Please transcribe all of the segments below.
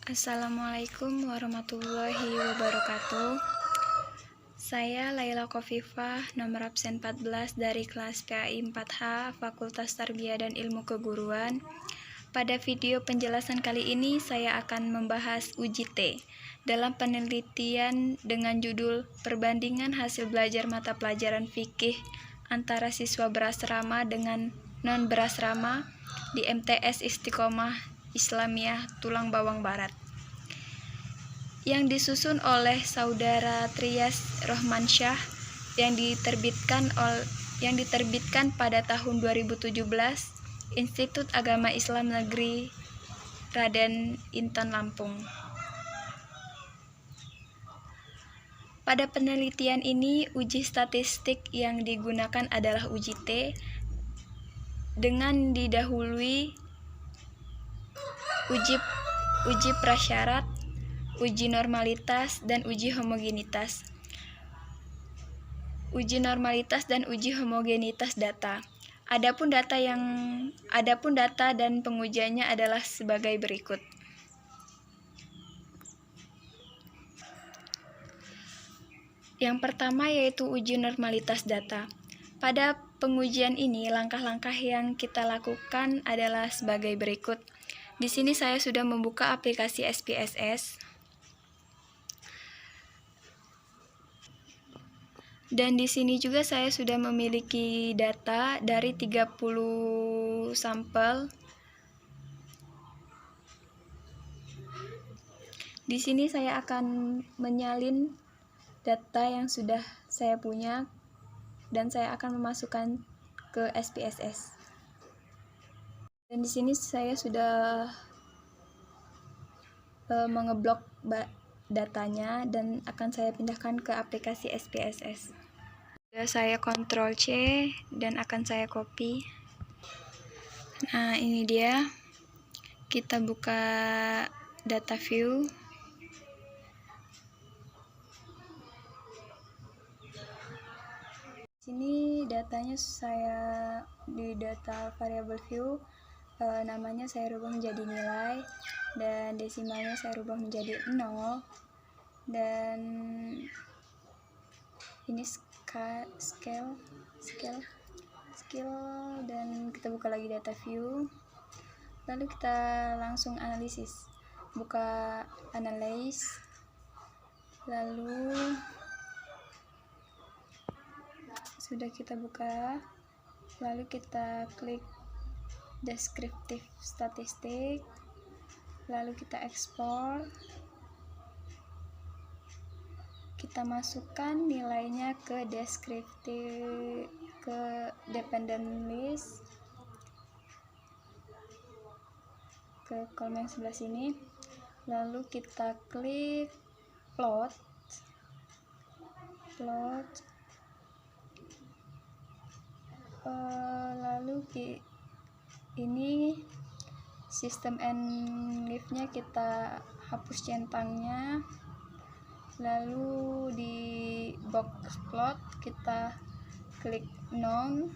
Assalamualaikum warahmatullahi wabarakatuh. Saya Laila Kofifah, nomor absen 14 dari kelas PAI 4H, Fakultas Tarbiyah dan Ilmu Keguruan. Pada video penjelasan kali ini, saya akan membahas uji T dalam penelitian dengan judul Perbandingan hasil belajar mata pelajaran fikih antara siswa berasrama dengan non-berasrama di MTS Istiqomah Islamiyah Tulang Bawang Barat, yang disusun oleh Saudara Trias Rohmansyah, yang diterbitkan pada tahun 2017, Institut Agama Islam Negeri Raden Inten Lampung. Pada penelitian ini, uji statistik yang digunakan adalah uji T dengan didahului uji prasyarat, uji normalitas, dan uji homogenitas. Uji normalitas dan uji homogenitas data. Adapun data dan pengujiannya adalah sebagai berikut. Yang pertama yaitu uji normalitas data. Pada pengujian ini, langkah-langkah yang kita lakukan adalah sebagai berikut. Di sini saya sudah membuka aplikasi SPSS. Dan di sini juga saya sudah memiliki data dari 30 sampel. Di sini saya akan menyalin data yang sudah saya punya dan saya akan memasukkan ke SPSS. Dan di sini saya sudah mengeblok datanya dan akan saya pindahkan ke aplikasi SPSS. Saya Ctrl C dan akan saya copy. Nah, ini dia. Kita buka data view. Sini datanya saya di data variable view, namanya saya rubah menjadi nilai dan desimalnya saya rubah menjadi 0, dan ini scale, dan kita buka lagi data view, lalu kita langsung analisis. Buka analyze, lalu sudah kita buka, lalu kita klik deskriptif statistik, lalu kita ekspor, kita masukkan nilainya ke dependent list, ke kolom yang sebelah sini, lalu kita klik plot, lalu ini sistem and leave-nya kita hapus centangnya, lalu di box plot kita klik none,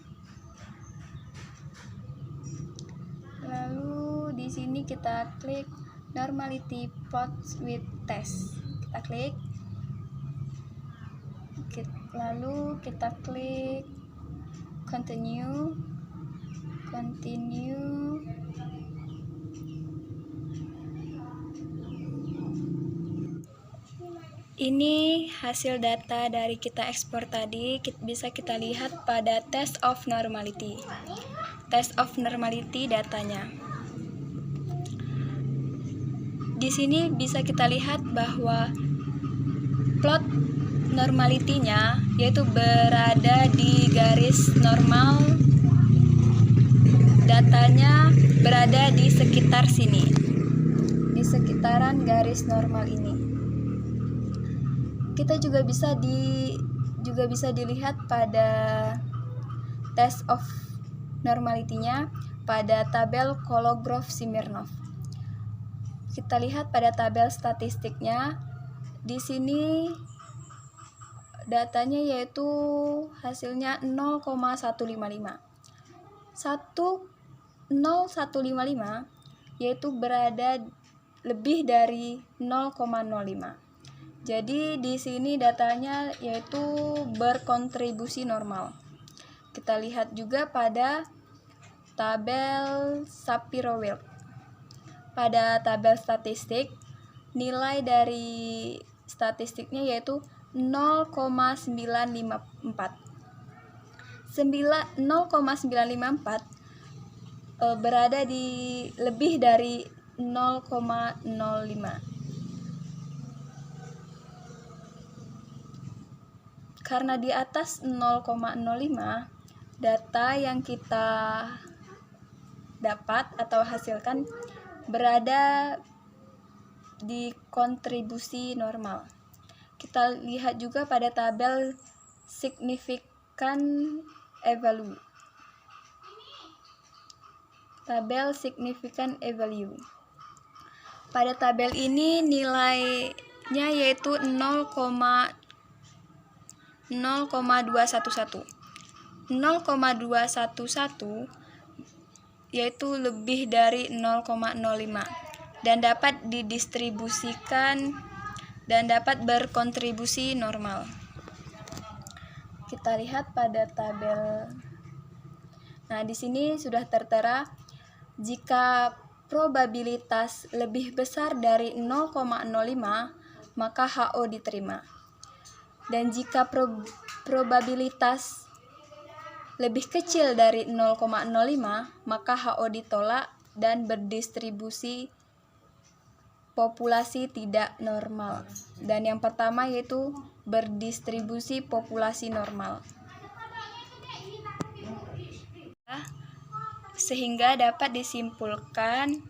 lalu di sini kita klik normality plot with test, kita klik, lalu kita klik continue. Ini hasil data dari kita ekspor tadi, bisa kita lihat pada test of normality datanya. Di sini bisa kita lihat bahwa plot normality-nya yaitu berada di garis normal, datanya berada di sekitar sini, di sekitaran garis normal ini. Kita juga bisa dilihat pada test of normality-nya pada tabel Kolmogorov-Smirnov. Kita lihat pada tabel statistiknya. Di sini datanya yaitu hasilnya 0,155. 0,155 yaitu berada lebih dari 0,05. Jadi di sini datanya yaitu berkontribusi normal. Kita lihat juga pada tabel Shapiro-Wilk. Pada tabel statistik, nilai dari statistiknya yaitu 0,954. 0,954 berada di lebih dari 0,05. Karena di atas 0,05, data yang kita dapat atau hasilkan berada di kontribusi normal. Kita lihat juga pada tabel signifikan value. Tabel signifikan value. Pada tabel ini nilainya yaitu 0,211. 0,211 yaitu lebih dari 0,05 dan dapat didistribusikan dan dapat berkontribusi normal. Kita lihat pada tabel. Nah, di sini sudah tertera jika probabilitas lebih besar dari 0,05 maka HO diterima. Dan jika probabilitas lebih kecil dari 0,05 maka HO ditolak dan berdistribusi populasi tidak normal. Dan yang pertama yaitu berdistribusi populasi normal. Sehingga dapat disimpulkan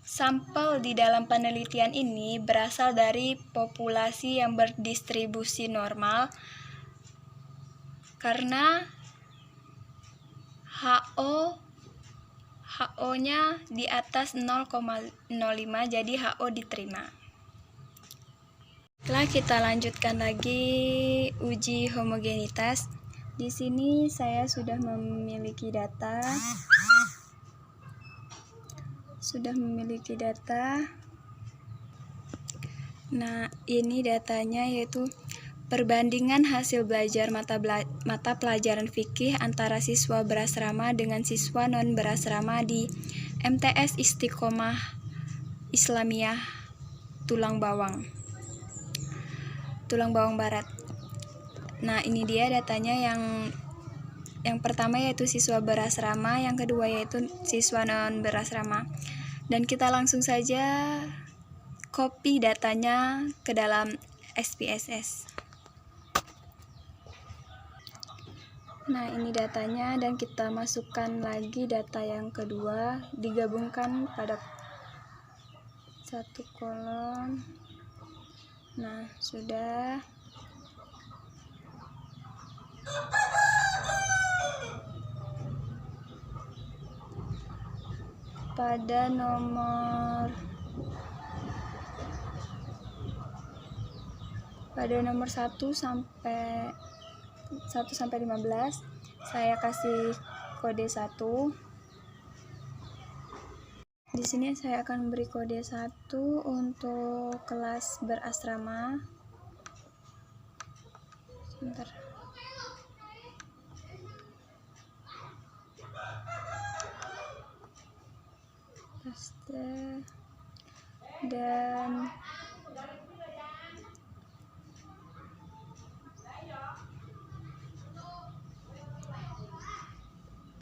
sampel di dalam penelitian ini berasal dari populasi yang berdistribusi normal karena HO-nya di atas 0,05 jadi HO diterima. Setelah kita lanjutkan lagi uji homogenitas. Di sini saya sudah memiliki data. Nah, ini datanya yaitu perbandingan hasil belajar mata pelajaran fikih antara siswa berasrama dengan siswa non berasrama di MTS Istiqomah Islamiyah Tulang Bawang Barat. Nah, ini dia datanya yang pertama yaitu siswa berasrama, yang kedua yaitu siswa non berasrama. Dan kita langsung saja copy datanya ke dalam SPSS. Nah, ini datanya dan kita masukkan lagi data yang kedua, digabungkan pada satu kolom. Nah, sudah. Pada nomor 1 sampai 15 saya kasih kode 1. Di sini saya akan beri kode 1 untuk kelas berasrama. Sebentar. Dan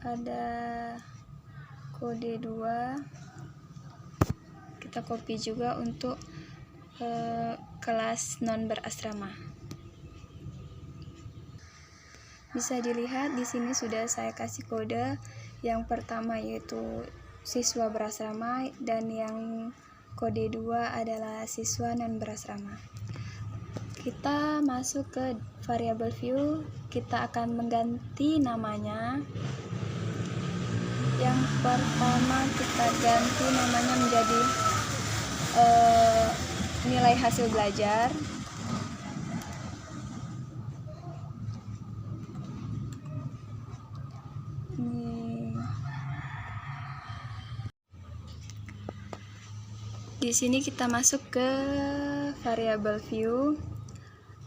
pada kode 2 kita copy juga untuk kelas non berasrama. Bisa dilihat di sini sudah saya kasih kode. Yang pertama yaitu siswa berasrama dan yang kode 2 adalah siswa non berasrama. Kita masuk ke variabel view, kita akan mengganti namanya. Yang pertama kita ganti namanya menjadi nilai hasil belajar. Di Di sini kita masuk ke variable view.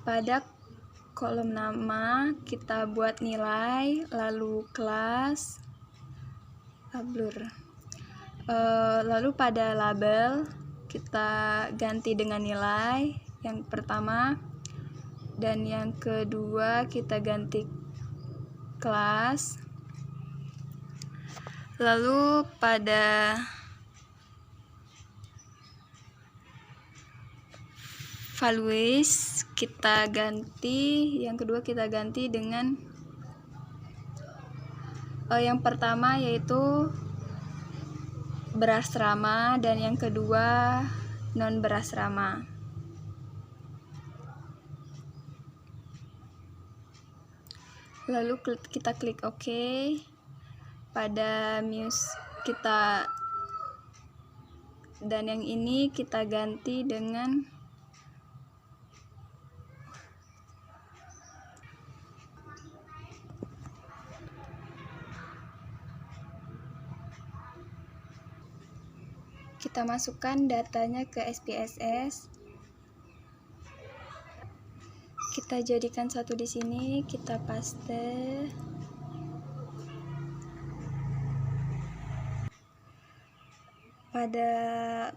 Pada kolom nama kita buat nilai, lalu kelas, blur. Lalu pada label kita ganti dengan nilai yang pertama, dan yang kedua kita ganti kelas. Lalu pada values kita ganti, yang kedua kita ganti dengan yang pertama yaitu berasrama dan yang kedua non berasrama. Lalu kita klik OK. Pada muse kita, dan yang ini kita ganti dengan kita masukkan datanya ke SPSS. Kita jadikan satu di sini, kita paste. Pada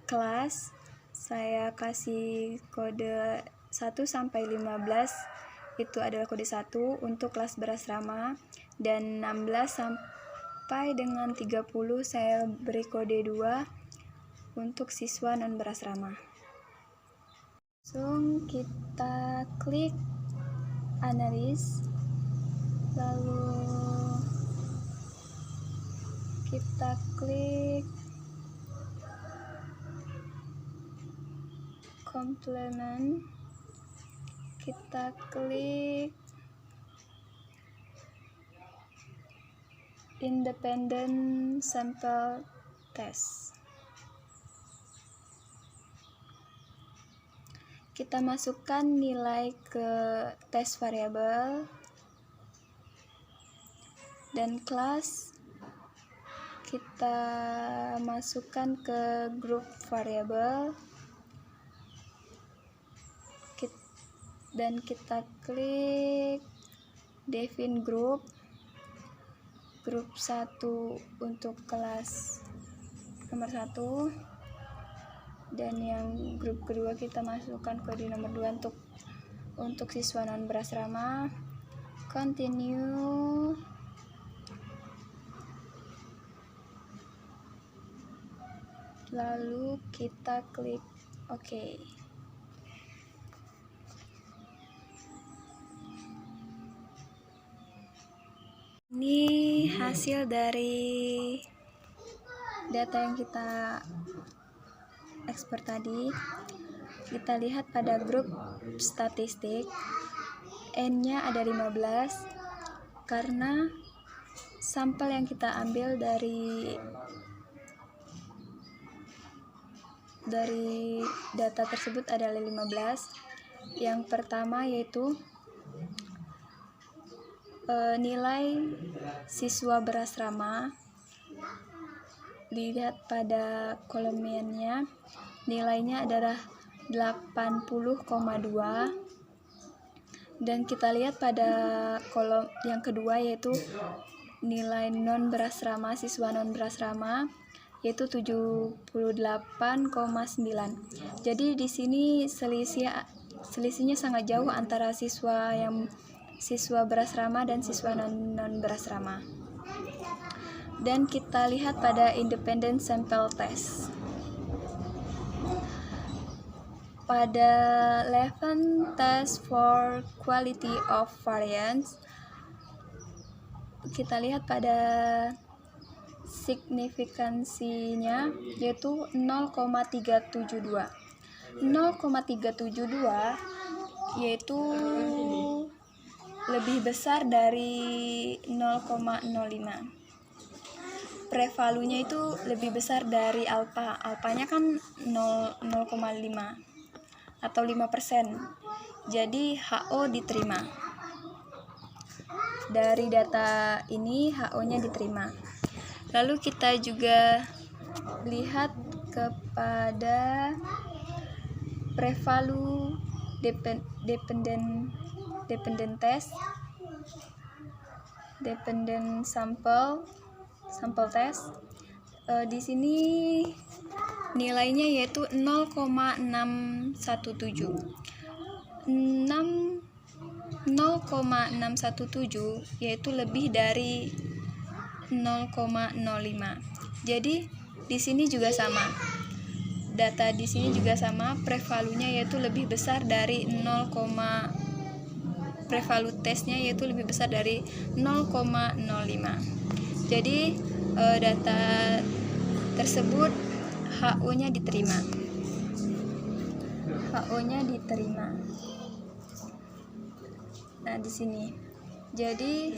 kelas saya kasih kode 1 sampai 15 itu adalah kode 1 untuk kelas berasrama, dan 16 sampai dengan 30 saya beri kode 2 untuk siswa non berasrama. Langsung kita klik analis, lalu kita klik complement, kita klik independent sample test. Kita masukkan nilai ke test variable dan kelas kita masukkan ke group variable, dan kita klik define group 1 untuk kelas nomor 1, dan yang grup kedua kita masukkan kode nomor 2 untuk siswa non berasrama. Continue. Lalu kita klik OK. Ini hasil dari data yang kita ekspor tadi. Kita lihat pada grup statistik, N-nya ada 15 karena sampel yang kita ambil dari data tersebut adalah 15. Yang pertama yaitu nilai siswa berasrama. Lihat pada kolomnya, nilainya adalah 80,2, dan kita lihat pada kolom yang kedua yaitu nilai non berasrama, siswa non berasrama yaitu 78,9. Jadi di sini selisihnya sangat jauh antara siswa berasrama dan siswa non berasrama. Dan kita lihat pada independent sample test. Pada level test for quality of variance, kita lihat pada signifikansinya yaitu 0,372. 0,372 yaitu lebih besar dari 0,05. Prevalunya itu lebih besar dari alpha. Alphanya kan 0,5 atau 5%. Jadi HO diterima. Dari data ini HO-nya diterima. Lalu kita juga lihat kepada prevalu dependent test, dependent sample test. Di sini nilainya yaitu 0,617. 0,617 yaitu lebih dari 0,05. Jadi di sini juga sama. Data di sini juga sama, prevalunya yaitu lebih besar dari prevalu tesnya yaitu lebih besar dari 0,05. Jadi data tersebut HO-nya diterima. Nah, di sini. Jadi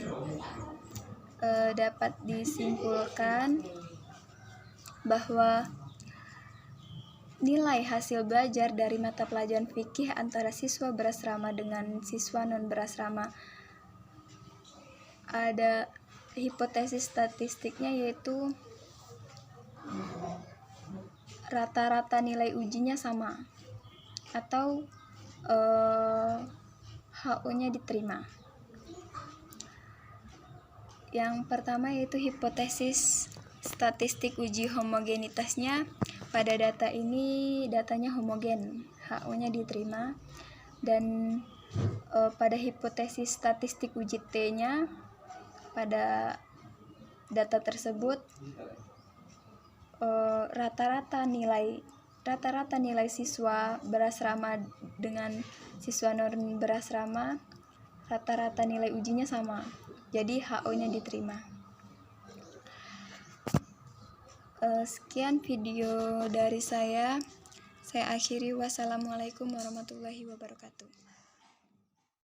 dapat disimpulkan bahwa nilai hasil belajar dari mata pelajaran fikih antara siswa berasrama dengan siswa non berasrama ada hipotesis statistiknya, yaitu rata-rata nilai ujinya sama atau HO-nya diterima. Yang pertama yaitu hipotesis statistik uji homogenitasnya. Pada data ini datanya homogen, HO-nya diterima. Dan pada hipotesis statistik uji T-nya, pada data tersebut rata-rata nilai siswa berasrama dengan siswa non berasrama, rata-rata nilai ujinya sama. Jadi HO-nya diterima. Sekian video dari saya akhiri. Wassalamualaikum warahmatullahi wabarakatuh.